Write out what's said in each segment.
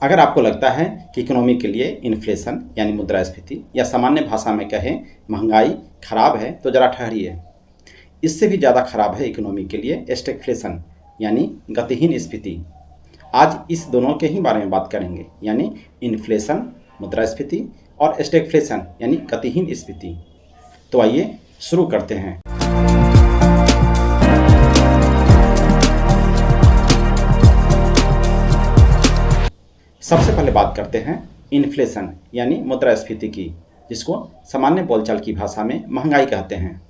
अगर आपको लगता है कि इकोनॉमी के लिए इन्फ्लेशन यानी मुद्रास्फीति या सामान्य भाषा में कहें महंगाई खराब है तो ज़रा ठहरिए। इससे भी ज़्यादा खराब है इकोनॉमी के लिए स्टैगफ्लेशन यानी गतिहीन स्फीति। आज इस दोनों के ही बारे में बात करेंगे, यानी इन्फ्लेशन मुद्रास्फीति और स्टैगफ्लेशन यानी गतिहीन स्फीति। तो आइए शुरू करते हैं। सबसे पहले बात करते हैं इन्फ्लेशन यानी मुद्रास्फीति की, जिसको सामान्य बोलचाल की भाषा में महंगाई कहते हैं।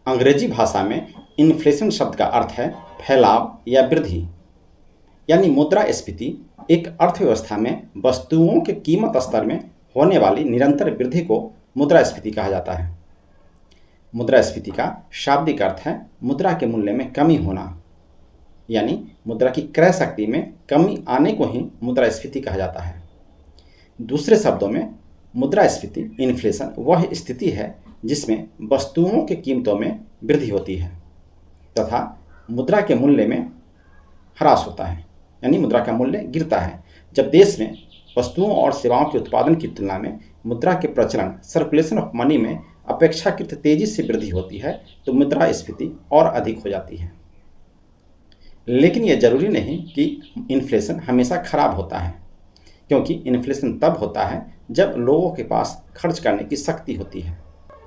अंग्रेजी भाषा में इन्फ्लेशन शब्द का अर्थ है फैलाव या वृद्धि, यानी मुद्रास्फीति एक अर्थव्यवस्था में वस्तुओं के कीमत स्तर में होने वाली निरंतर वृद्धि को मुद्रास्फीति कहा जाता है। मुद्रास्फीति का शाब्दिक अर्थ है मुद्रा के मूल्य में कमी होना, यानी मुद्रा की क्रय शक्ति में कमी आने को ही मुद्रास्फीति कहा जाता है। दूसरे शब्दों में मुद्रास्फीति इन्फ्लेशन वह स्थिति है जिसमें वस्तुओं की कीमतों में वृद्धि होती है तथा मुद्रा के मूल्य में ह्रास होता है, यानी मुद्रा का मूल्य गिरता है। जब देश में वस्तुओं और सेवाओं के उत्पादन की तुलना में मुद्रा के प्रचलन सर्कुलेशन ऑफ मनी में अपेक्षाकृत तेजी से वृद्धि होती है तो मुद्रास्फीति और अधिक हो जाती है। लेकिन यह जरूरी नहीं कि इन्फ्लेशन हमेशा खराब होता है, क्योंकि इन्फ्लेशन तब होता है जब लोगों के पास खर्च करने की शक्ति होती है,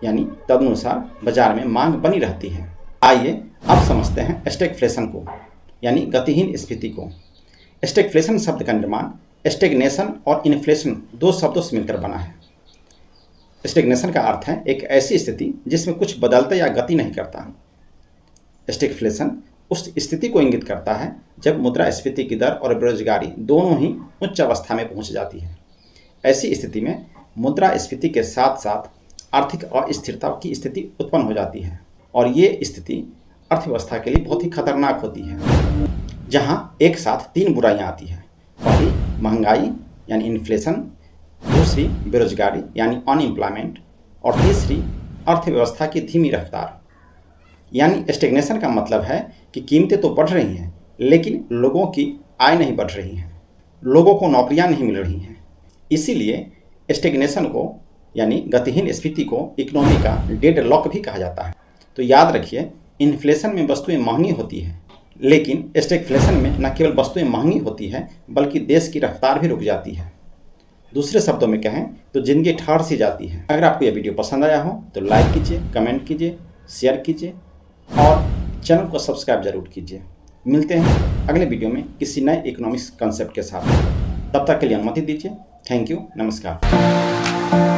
यानी तदनुसार बाजार में मांग बनी रहती है। आइए अब समझते हैं स्टैगफ्लेशन को, यानी गतिहीन स्फीति को। स्टैगफ्लेशन शब्द का निर्माण स्टैग्नेशन और इन्फ्लेशन दो शब्दों से मिलकर बना है। स्टैग्नेशन का अर्थ है एक ऐसी स्थिति जिसमें कुछ बदलता या गति नहीं करता। स्टैगफ्लेशन उस स्थिति को इंगित करता है जब मुद्रास्फीति की दर और बेरोजगारी दोनों ही उच्च अवस्था में पहुंच जाती है। ऐसी स्थिति में मुद्रास्फीति के साथ साथ आर्थिक अस्थिरता की स्थिति उत्पन्न हो जाती है और ये स्थिति अर्थव्यवस्था के लिए बहुत ही खतरनाक होती है, जहां एक साथ तीन बुराइयां आती हैं। पहली महंगाई यानी इन्फ्लेशन, दूसरी बेरोजगारी यानी अनएम्प्लॉयमेंट और तीसरी अर्थव्यवस्था की धीमी रफ्तार। यानी स्टैग्नेशन का मतलब है कि कीमतें तो बढ़ रही हैं लेकिन लोगों की आय नहीं बढ़ रही है, लोगों को नौकरियां नहीं मिल रही हैं। इसीलिए स्टैग्नेशन को यानी गतिहीन स्फीति को इकोनॉमी का डेड लॉक भी कहा जाता है। तो याद रखिए, इन्फ्लेशन में वस्तुएं महंगी होती हैं, लेकिन स्टैगफ्लेशन में न केवल वस्तुएं महंगी होती हैं बल्कि देश की रफ्तार भी रुक जाती है। दूसरे शब्दों में कहें तो जिंदगी ठहर सी जाती है। अगर आपको यह वीडियो पसंद आया हो तो लाइक कीजिए, कमेंट कीजिए, शेयर कीजिए और चैनल को सब्सक्राइब जरूर कीजिए। मिलते हैं अगले वीडियो में किसी नए इकोनॉमिक्स कंसेप्ट के साथ। तब तक के लिए अनुमति दीजिए। थैंक यू, नमस्कार।